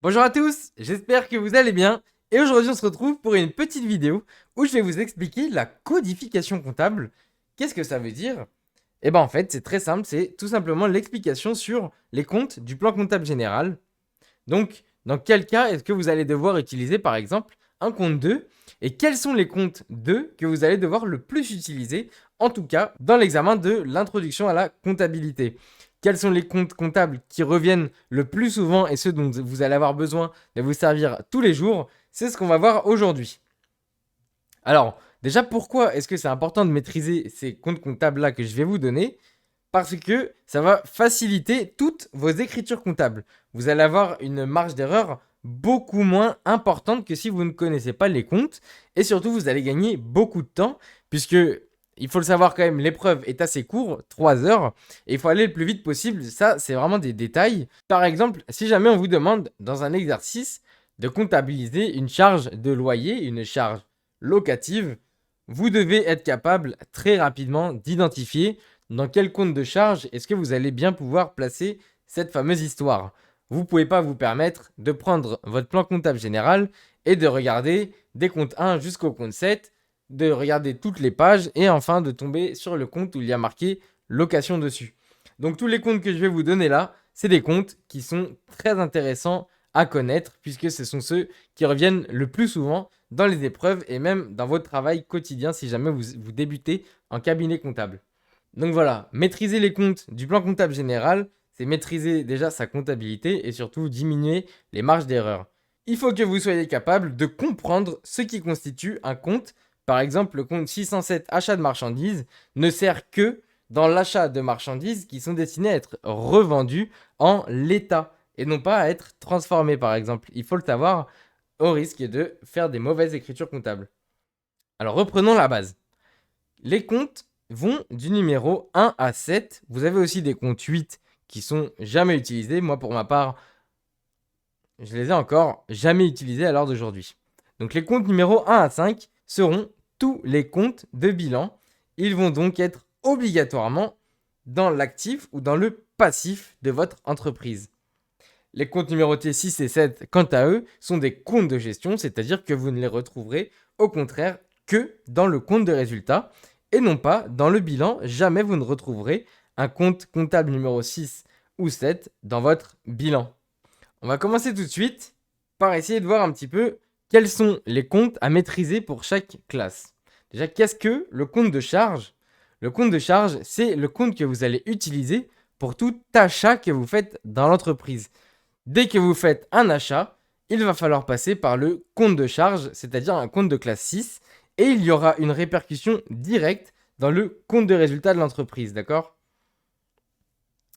Bonjour à tous, j'espère que vous allez bien. Et aujourd'hui on se retrouve pour une petite vidéo où je vais vous expliquer la codification comptable. Qu'est-ce que ça veut dire? Eh ben en fait c'est très simple, c'est tout simplement l'explication sur les comptes du plan comptable général. Donc dans quel cas est-ce que vous allez devoir utiliser par exemple un compte 2 et quels sont les comptes 2 que vous allez devoir le plus utiliser, en tout cas dans l'examen de l'introduction à la comptabilité. Quels sont les comptes comptables qui reviennent le plus souvent et ceux dont vous allez avoir besoin de vous servir tous les jours? C'est ce qu'on va voir aujourd'hui. Alors, déjà, pourquoi est-ce que c'est important de maîtriser ces comptes comptables-là que je vais vous donner? Parce que ça va faciliter toutes vos écritures comptables. Vous allez avoir une marge d'erreur beaucoup moins importante que si vous ne connaissez pas les comptes. Et surtout, vous allez gagner beaucoup de temps, puisque, il faut le savoir quand même, l'épreuve est assez courte, 3 heures, et il faut aller le plus vite possible. Ça, c'est vraiment des détails. Par exemple, si jamais on vous demande dans un exercice de comptabiliser une charge de loyer, une charge locative, vous devez être capable très rapidement d'identifier dans quel compte de charge est-ce que vous allez bien pouvoir placer cette fameuse histoire. Vous ne pouvez pas vous permettre de prendre votre plan comptable général et de regarder des comptes 1 jusqu'au compte 7, de regarder toutes les pages et enfin de tomber sur le compte où il y a marqué location dessus. Donc tous les comptes que je vais vous donner là, c'est des comptes qui sont très intéressants à connaître puisque ce sont ceux qui reviennent le plus souvent dans les épreuves et même dans votre travail quotidien si jamais vous débutez en cabinet comptable. Donc voilà, maîtriser les comptes du plan comptable général, c'est maîtriser déjà sa comptabilité et surtout diminuer les marges d'erreur. Il faut que vous soyez capable de comprendre ce qui constitue un compte. Par exemple, le compte 607 achat de marchandises ne sert que dans l'achat de marchandises qui sont destinées à être revendues en l'état et non pas à être transformées par exemple. Il faut le savoir au risque de faire des mauvaises écritures comptables. Alors reprenons la base. Les comptes vont du numéro 1 à 7. Vous avez aussi des comptes 8 qui sont jamais utilisés. Moi, pour ma part, je les ai encore jamais utilisés à l'heure d'aujourd'hui. Donc les comptes numéro 1 à 5 seront tous les comptes de bilan. Ils vont donc être obligatoirement dans l'actif ou dans le passif de votre entreprise. Les comptes numérotés 6 et 7, quant à eux, sont des comptes de gestion, c'est-à-dire que vous ne les retrouverez au contraire que dans le compte de résultat et non pas dans le bilan. Jamais vous ne retrouverez un compte comptable numéro 6 ou 7 dans votre bilan. On va commencer tout de suite par essayer de voir un petit peu quels sont les comptes à maîtriser pour chaque classe. Déjà, qu'est-ce que le compte de charge? Le compte de charge, c'est le compte que vous allez utiliser pour tout achat que vous faites dans l'entreprise. Dès que vous faites un achat, il va falloir passer par le compte de charge, c'est-à-dire un compte de classe 6, et il y aura une répercussion directe dans le compte de résultat de l'entreprise, d'accord?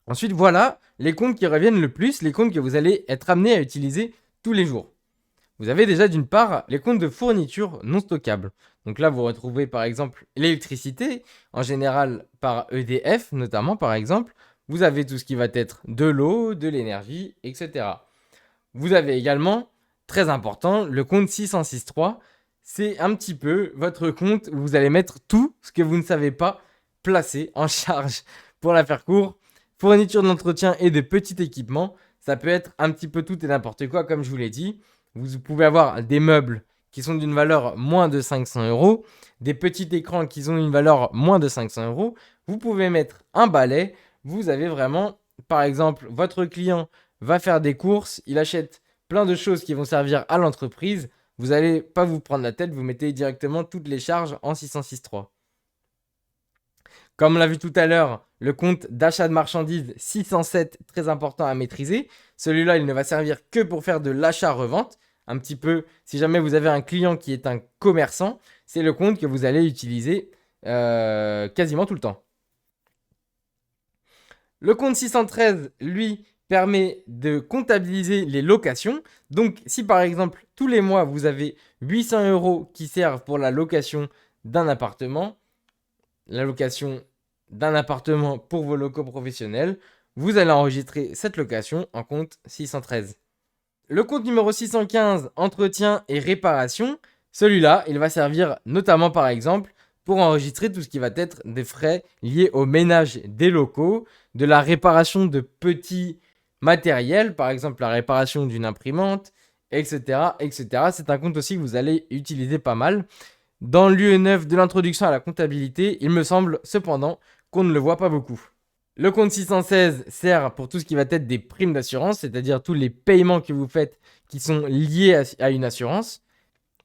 Ensuite, voilà les comptes qui reviennent le plus, les comptes que vous allez être amené à utiliser tous les jours. Vous avez déjà d'une part les comptes de fourniture non stockables. Donc là, vous retrouvez par exemple l'électricité, en général par EDF notamment par exemple. Vous avez tout ce qui va être de l'eau, de l'énergie, etc. Vous avez également, très important, le compte 606.3. C'est un petit peu votre compte où vous allez mettre tout ce que vous ne savez pas placer en charge. Pour la faire court, fourniture d'entretien et de petits équipements, ça peut être un petit peu tout et n'importe quoi, comme je vous l'ai dit. Vous pouvez avoir des meubles qui sont d'une valeur moins de 500 euros, des petits écrans qui ont une valeur moins de 500 euros. Vous pouvez mettre un balai. Vous avez vraiment, par exemple, votre client va faire des courses, il achète plein de choses qui vont servir à l'entreprise. Vous n'allez pas vous prendre la tête, vous mettez directement toutes les charges en 606.3. Comme on l'a vu tout à l'heure, le compte d'achat de marchandises 607, très important à maîtriser. Celui-là, il ne va servir que pour faire de l'achat-revente. Un petit peu, si jamais vous avez un client qui est un commerçant, c'est le compte que vous allez utiliser quasiment tout le temps. Le compte 613, lui, permet de comptabiliser les locations. Donc, si par exemple, tous les mois, vous avez 800 euros qui servent pour la location d'un appartement, la location d'un appartement pour vos locaux professionnels, vous allez enregistrer cette location en compte 613. Le compte numéro 615, entretien et réparation, celui-là, il va servir notamment par exemple pour enregistrer tout ce qui va être des frais liés au ménage des locaux, de la réparation de petits matériel, par exemple la réparation d'une imprimante, etc., etc. C'est un compte aussi que vous allez utiliser pas mal. Dans l'UE9 de l'introduction à la comptabilité, il me semble cependant qu'on ne le voit pas beaucoup. Le compte 616 sert pour tout ce qui va être des primes d'assurance, c'est-à-dire tous les paiements que vous faites qui sont liés à une assurance.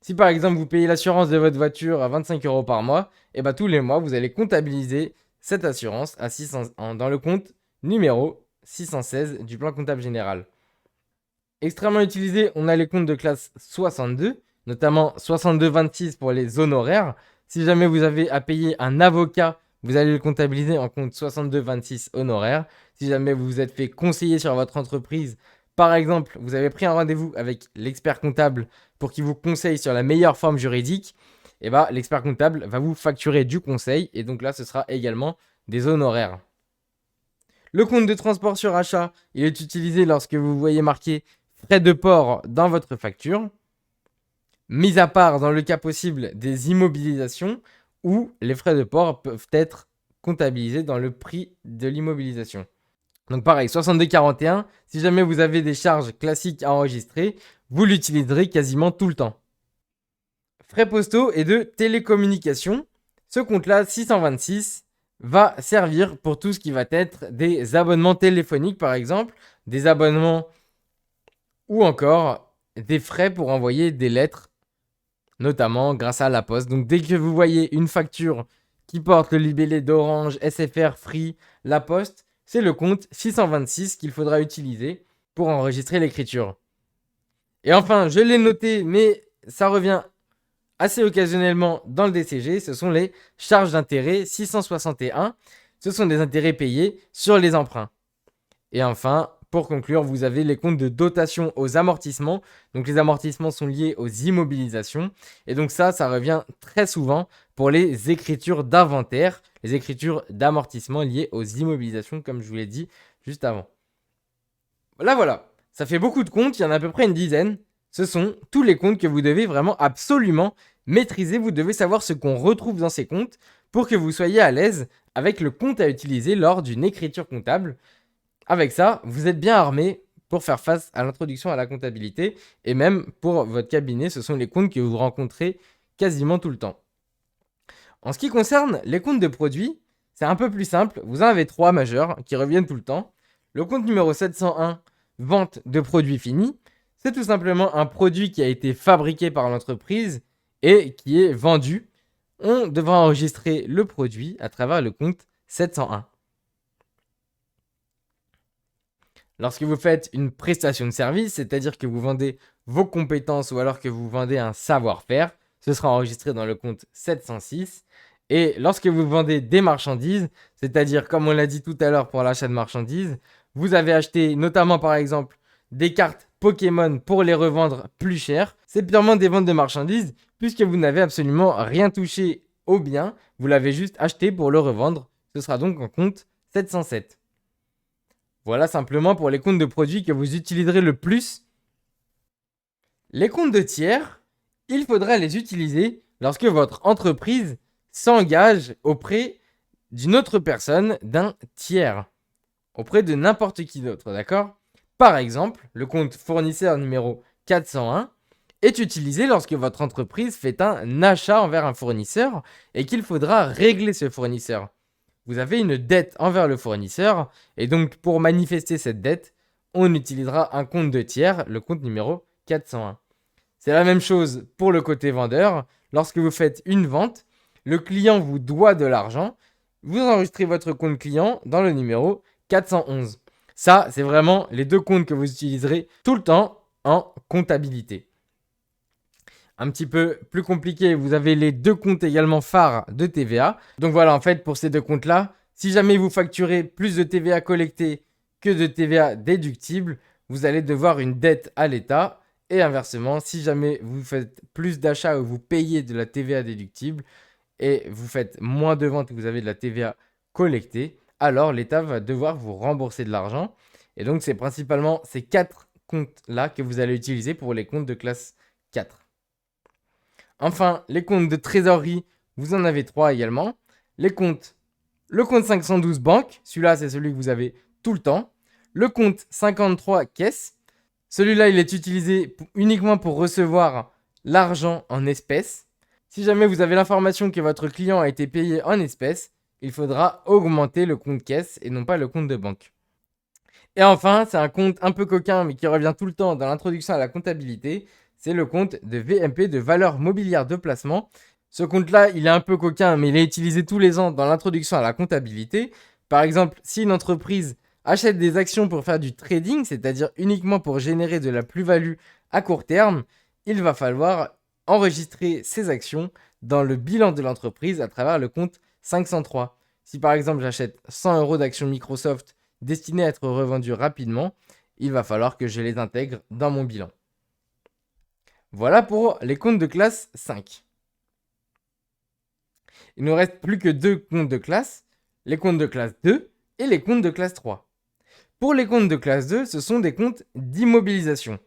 Si par exemple vous payez l'assurance de votre voiture à 25 € par mois, et bien tous les mois vous allez comptabiliser cette assurance à 600, dans le compte numéro 616 du plan comptable général. Extrêmement utilisé, on a les comptes de classe 62, notamment 62-26 pour les honoraires. Si jamais vous avez à payer un avocat, vous allez le comptabiliser en compte 62-26 honoraires. Si jamais vous vous êtes fait conseiller sur votre entreprise, par exemple, vous avez pris un rendez-vous avec l'expert comptable pour qu'il vous conseille sur la meilleure forme juridique, et bah, l'expert comptable va vous facturer du conseil et donc là, ce sera également des honoraires. Le compte de transport sur achat, il est utilisé lorsque vous voyez marqué frais de port dans votre facture, mis à part dans le cas possible des immobilisations où les frais de port peuvent être comptabilisés dans le prix de l'immobilisation. Donc pareil, 62,41, si jamais vous avez des charges classiques à enregistrer, vous l'utiliserez quasiment tout le temps. Frais postaux et de télécommunication, ce compte-là, 626, va servir pour tout ce qui va être des abonnements téléphoniques par exemple, des abonnements ou encore des frais pour envoyer des lettres, notamment grâce à la poste. Donc dès que vous voyez une facture qui porte le libellé d'Orange, SFR, Free, la poste, c'est le compte 626 qu'il faudra utiliser pour enregistrer l'écriture. Et enfin, je l'ai noté, mais ça revient assez occasionnellement dans le DCG, ce sont les charges d'intérêt 661. Ce sont des intérêts payés sur les emprunts. Et enfin, pour conclure, vous avez les comptes de dotation aux amortissements. Donc les amortissements sont liés aux immobilisations. Et donc ça revient très souvent pour les écritures d'inventaire, les écritures d'amortissement liées aux immobilisations, comme je vous l'ai dit juste avant. Voilà. Ça fait beaucoup de comptes, il y en a à peu près une dizaine. Ce sont tous les comptes que vous devez vraiment absolument maîtriser. Vous devez savoir ce qu'on retrouve dans ces comptes pour que vous soyez à l'aise avec le compte à utiliser lors d'une écriture comptable. Avec ça, vous êtes bien armé pour faire face à l'introduction à la comptabilité et même pour votre cabinet, ce sont les comptes que vous rencontrez quasiment tout le temps. En ce qui concerne les comptes de produits, c'est un peu plus simple. Vous en avez 3 majeurs qui reviennent tout le temps. Le compte numéro 701, vente de produits finis, c'est tout simplement un produit qui a été fabriqué par l'entreprise et qui est vendu. On devra enregistrer le produit à travers le compte 701. Lorsque vous faites une prestation de service, c'est-à-dire que vous vendez vos compétences ou alors que vous vendez un savoir-faire, ce sera enregistré dans le compte 706. Et lorsque vous vendez des marchandises, c'est-à-dire comme on l'a dit tout à l'heure pour l'achat de marchandises, vous avez acheté notamment par exemple des cartes Pokémon pour les revendre plus cher. C'est purement des ventes de marchandises puisque vous n'avez absolument rien touché au bien, vous l'avez juste acheté pour le revendre. Ce sera donc en compte 707. Voilà simplement pour les comptes de produits que vous utiliserez le plus. Les comptes de tiers, il faudra les utiliser lorsque votre entreprise s'engage auprès d'une autre personne, d'un tiers, auprès de n'importe qui d'autre, d'accord? Par exemple, le compte fournisseur numéro 401 est utilisé lorsque votre entreprise fait un achat envers un fournisseur et qu'il faudra régler ce fournisseur. Vous avez une dette envers le fournisseur et donc pour manifester cette dette, on utilisera un compte de tiers, le compte numéro 401. C'est la même chose pour le côté vendeur. Lorsque vous faites une vente, le client vous doit de l'argent, vous enregistrez votre compte client dans le numéro 411. Ça, c'est vraiment les deux comptes que vous utiliserez tout le temps en comptabilité. Un petit peu plus compliqué, vous avez les deux comptes également phares de TVA. Donc voilà, en fait, pour ces deux comptes-là, si jamais vous facturez plus de TVA collectée que de TVA déductible, vous allez devoir une dette à l'État. Et inversement, si jamais vous faites plus d'achats ou vous payez de la TVA déductible et vous faites moins de ventes et vous avez de la TVA collectée, alors l'État va devoir vous rembourser de l'argent. Et donc, c'est principalement ces 4 comptes-là que vous allez utiliser pour les comptes de classe 4. Enfin, les comptes de trésorerie, vous en avez 3 également. Le compte 512 banque, celui-là c'est celui que vous avez tout le temps. le compte 53 caisses. Celui-là, il est utilisé uniquement pour recevoir l'argent en espèces. Si jamais vous avez l'information que votre client a été payé en espèces, il faudra augmenter le compte caisse et non pas le compte de banque. Et enfin, c'est un compte un peu coquin mais qui revient tout le temps dans l'introduction à la comptabilité. C'est le compte de VMP, de valeur mobilière de placement. Ce compte-là, il est un peu coquin mais il est utilisé tous les ans dans l'introduction à la comptabilité. Par exemple, si une entreprise achète des actions pour faire du trading, c'est-à-dire uniquement pour générer de la plus-value à court terme, il va falloir enregistrer ces actions dans le bilan de l'entreprise à travers le compte 503. Si par exemple j'achète 100 € d'actions Microsoft destinées à être revendues rapidement, il va falloir que je les intègre dans mon bilan. Voilà pour les comptes de classe 5. Il ne nous reste plus que 2 comptes de classe, les comptes de classe 2 et les comptes de classe 3. Pour les comptes de classe 2, ce sont des comptes d'immobilisation.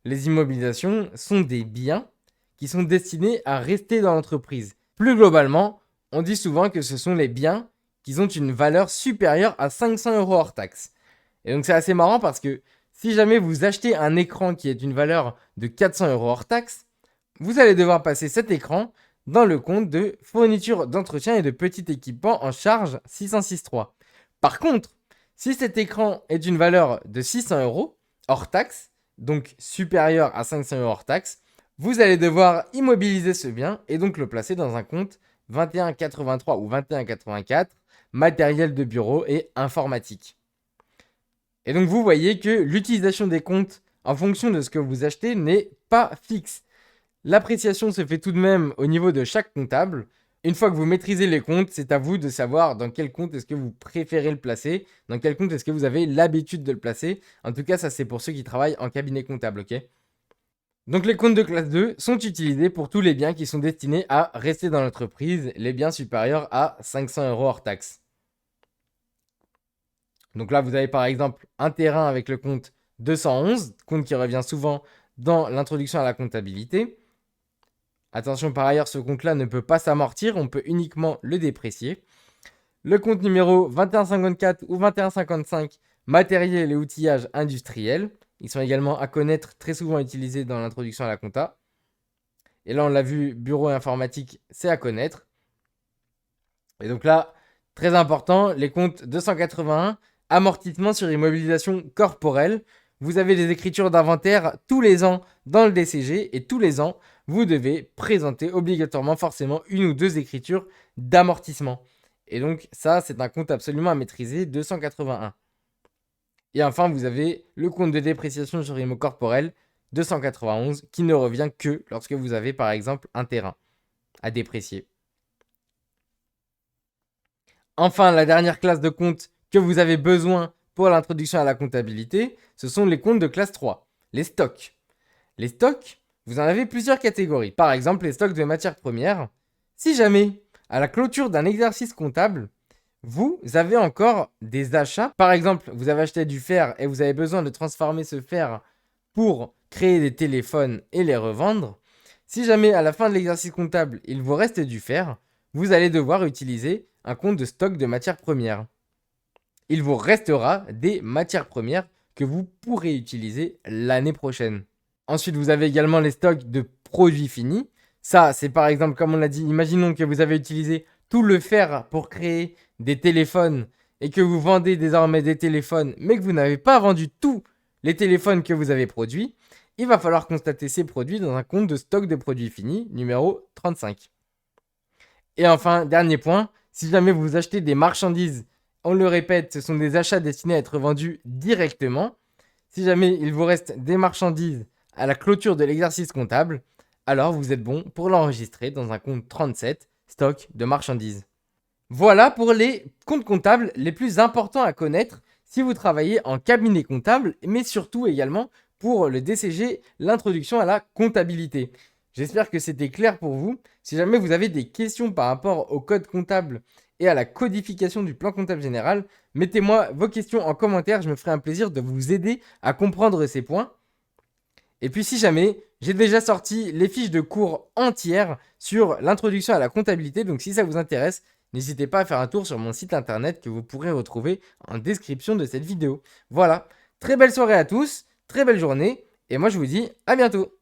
Les immobilisations sont des biens qui sont destinés à rester dans l'entreprise. Plus globalement, on dit souvent que ce sont les biens qui ont une valeur supérieure à 500 € hors taxe. Et donc c'est assez marrant parce que si jamais vous achetez un écran qui est d'une valeur de 400 € hors taxe, vous allez devoir passer cet écran dans le compte de fourniture d'entretien et de petit équipement en charge 606.3. Par contre, si cet écran est d'une valeur de 600 € hors taxe, donc supérieur à 500 € hors taxe, vous allez devoir immobiliser ce bien et donc le placer dans un compte 2183 ou 2184, matériel de bureau et informatique. Et donc vous voyez que l'utilisation des comptes en fonction de ce que vous achetez n'est pas fixe. L'appréciation se fait tout de même au niveau de chaque comptable. Une fois que vous maîtrisez les comptes, c'est à vous de savoir dans quel compte est-ce que vous préférez le placer, dans quel compte est-ce que vous avez l'habitude de le placer. En tout cas, ça c'est pour ceux qui travaillent en cabinet comptable, ok ? Donc les comptes de classe 2 sont utilisés pour tous les biens qui sont destinés à rester dans l'entreprise, les biens supérieurs à 500 € hors taxe. Donc là, vous avez par exemple un terrain avec le compte 211, compte qui revient souvent dans l'introduction à la comptabilité. Attention, par ailleurs, ce compte-là ne peut pas s'amortir, on peut uniquement le déprécier. Le compte numéro 2154 ou 2155, matériel et outillage industriel. Ils sont également à connaître, très souvent utilisés dans l'introduction à la compta. Et là, on l'a vu, bureau et informatique, c'est à connaître. Et donc là, très important, les comptes 281, amortissement sur immobilisation corporelle. Vous avez des écritures d'inventaire tous les ans dans le DCG et tous les ans, vous devez présenter obligatoirement forcément une ou deux écritures d'amortissement. Et donc ça, c'est un compte absolument à maîtriser, 281. Et enfin, vous avez le compte de dépréciation sur immo corporel, 291, qui ne revient que lorsque vous avez par exemple un terrain à déprécier. Enfin, la dernière classe de comptes que vous avez besoin pour l'introduction à la comptabilité, ce sont les comptes de classe 3, les stocks. Les stocks, vous en avez plusieurs catégories. Par exemple, les stocks de matières premières. Si jamais, à la clôture d'un exercice comptable, vous avez encore des achats. Par exemple, vous avez acheté du fer et vous avez besoin de transformer ce fer pour créer des téléphones et les revendre. Si jamais, à la fin de l'exercice comptable, il vous reste du fer, vous allez devoir utiliser un compte de stock de matières premières. Il vous restera des matières premières que vous pourrez utiliser l'année prochaine. Ensuite, vous avez également les stocks de produits finis. Ça, c'est par exemple, comme on l'a dit, imaginons que vous avez utilisé tout le fer pour créer des téléphones et que vous vendez désormais des téléphones, mais que vous n'avez pas vendu tous les téléphones que vous avez produits. Il va falloir constater ces produits dans un compte de stock de produits finis, numéro 35. Et enfin, dernier point, si jamais vous achetez des marchandises, on le répète, ce sont des achats destinés à être vendus directement. Si jamais il vous reste des marchandises à la clôture de l'exercice comptable, alors vous êtes bon pour l'enregistrer dans un compte 37, stock de marchandises. Voilà pour les comptes comptables les plus importants à connaître si vous travaillez en cabinet comptable, mais surtout également pour le DCG, l'introduction à la comptabilité. J'espère que c'était clair pour vous. Si jamais vous avez des questions par rapport au code comptable et à la codification du plan comptable général, mettez-moi vos questions en commentaire. Je me ferai un plaisir de vous aider à comprendre ces points. Et puis si jamais, j'ai déjà sorti les fiches de cours entières sur l'introduction à la comptabilité. Donc si ça vous intéresse, n'hésitez pas à faire un tour sur mon site internet que vous pourrez retrouver en description de cette vidéo. Voilà, très belle soirée à tous, très belle journée, et moi je vous dis à bientôt.